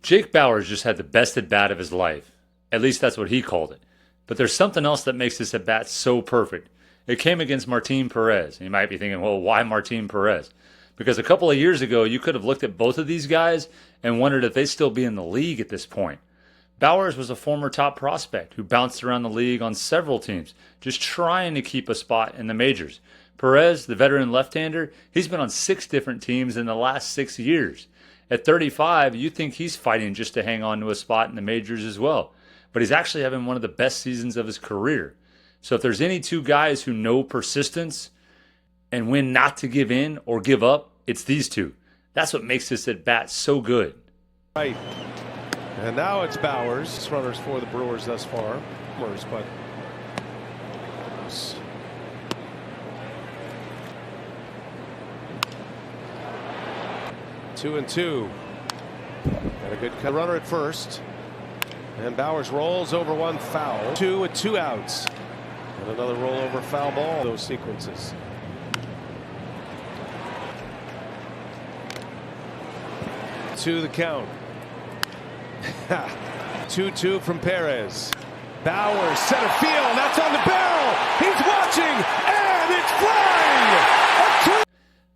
Jake Bauers just had the best at bat of his life. At least that's what he called it. But there's something else that makes this at bat so perfect. It came against Martin Perez. You might be thinking, well, why Martin Perez? Because a couple of years ago, you could have looked at both of these guys and wondered if they'd still be in the league at this point. Bauers was a former top prospect who bounced around the league on several teams, just trying to keep a spot in the majors. Perez, the veteran left-hander, he's been on 6 different teams in the last 6 years. At 35, you think he's fighting just to hang on to a spot in the majors as well. But he's actually having one of the best seasons of his career. So if there's any two guys who know persistence and when not to give in or give up, it's these two. That's what makes this at bat so good. Right. And now it's Bauers. Runners for the Brewers thus far. But 2-2. Got a good cut. Runner at first. And Bauers rolls over one foul. 2 with 2 outs. And another rollover foul ball. Those sequences. To the count. 2-2 from Perez. Bauers center field. That's on the barrel. He's watching, and it's flying.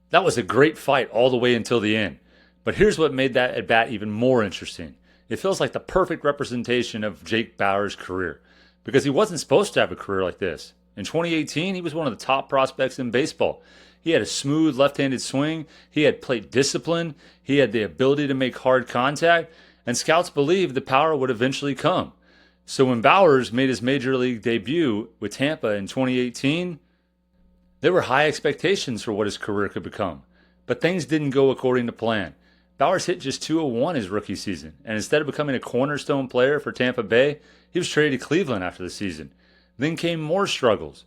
That was a great fight all the way until the end. But here's what made that at bat even more interesting. It feels like the perfect representation of Jake Bauers' career, because he wasn't supposed to have a career like this. In 2018, he was one of the top prospects in baseball. He had a smooth left-handed swing, he had plate discipline, he had the ability to make hard contact, and scouts believed the power would eventually come. So when Bauers made his major league debut with Tampa in 2018, there were high expectations for what his career could become. But things didn't go according to plan. Bauers hit just .201 his rookie season, and instead of becoming a cornerstone player for Tampa Bay, he was traded to Cleveland after the season. Then came more struggles.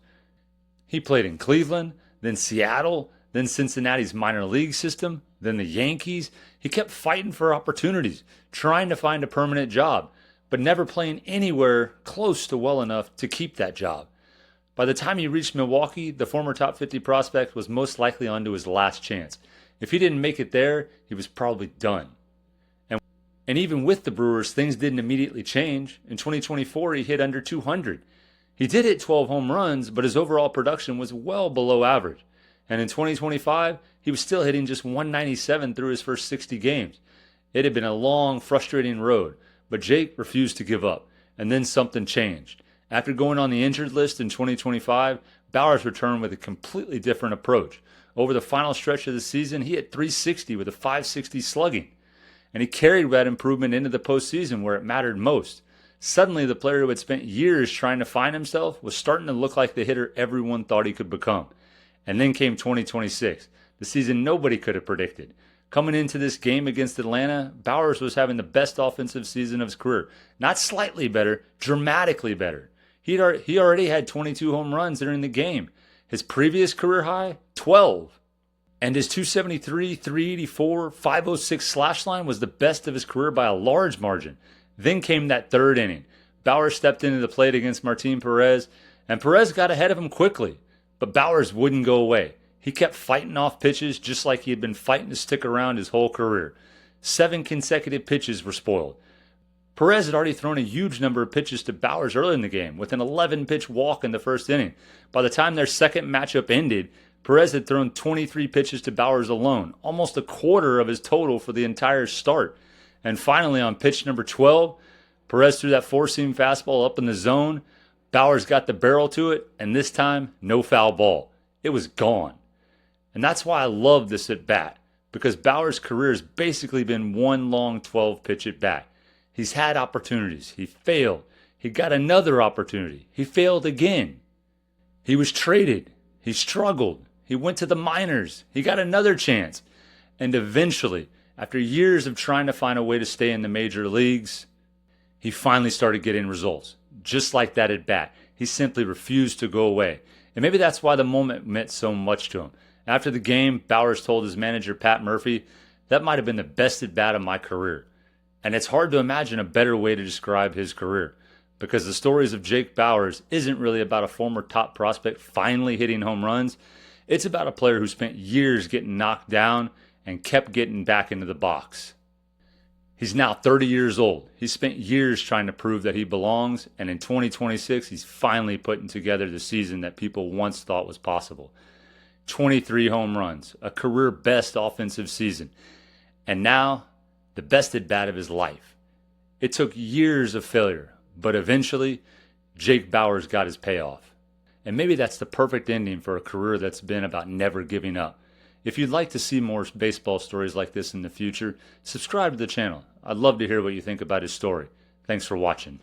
He played in Cleveland, then Seattle, then Cincinnati's minor league system, then the Yankees. He kept fighting for opportunities, trying to find a permanent job, but never playing anywhere close to well enough to keep that job. By the time he reached Milwaukee, the former top 50 prospect was most likely on to his last chance. If he didn't make it there, he was probably done. And even with the Brewers, things didn't immediately change. In 2024, he hit under 200. He did hit 12 home runs, but his overall production was well below average. And in 2025, he was still hitting just 197 through his first 60 games. It had been a long, frustrating road, but Jake refused to give up. And then something changed. After going on the injured list in 2025, Bauers returned with a completely different approach. Over the final stretch of the season, he hit .360 with a .560 slugging. And he carried that improvement into the postseason where it mattered most. Suddenly, the player who had spent years trying to find himself was starting to look like the hitter everyone thought he could become. And then came 2026, the season nobody could have predicted. Coming into this game against Atlanta, Bauers was having the best offensive season of his career. Not slightly better, dramatically better. He already had 22 home runs during the game. His previous career high, 12. And his .273, .384, .506 slash line was the best of his career by a large margin. Then came that third inning. Bauers stepped into the plate against Martin Perez, and Perez got ahead of him quickly. But Bauers wouldn't go away. He kept fighting off pitches just like he had been fighting to stick around his whole career. 7 consecutive pitches were spoiled. Perez had already thrown a huge number of pitches to Bauers early in the game, with an 11-pitch walk in the first inning. By the time their second matchup ended, Perez had thrown 23 pitches to Bauers alone, almost a quarter of his total for the entire start. And finally, on pitch number 12, Perez threw that four-seam fastball up in the zone. Bauers got the barrel to it, and this time, no foul ball. It was gone. And that's why I love this at-bat, because Bauers' career has basically been one long 12-pitch at-bat. He's had opportunities. He failed. He got another opportunity. He failed again. He was traded. He struggled. He went to the minors. He got another chance. And eventually, after years of trying to find a way to stay in the major leagues, he finally started getting results. Just like that at bat. He simply refused to go away. And maybe that's why the moment meant so much to him. After the game, Bauers told his manager, Pat Murphy, "That might have been the best at bat of my career." And it's hard to imagine a better way to describe his career, because the stories of Jake Bauers isn't really about a former top prospect finally hitting home runs. It's about a player who spent years getting knocked down and kept getting back into the box. He's now 30 years old. He spent years trying to prove that he belongs, and in 2026, he's finally putting together the season that people once thought was possible. 23 home runs, a career best offensive season, and now the best at bat of his life. It took years of failure, but eventually, Jake Bauers got his payoff. And maybe that's the perfect ending for a career that's been about never giving up. If you'd like to see more baseball stories like this in the future, subscribe to the channel. I'd love to hear what you think about his story. Thanks for watching.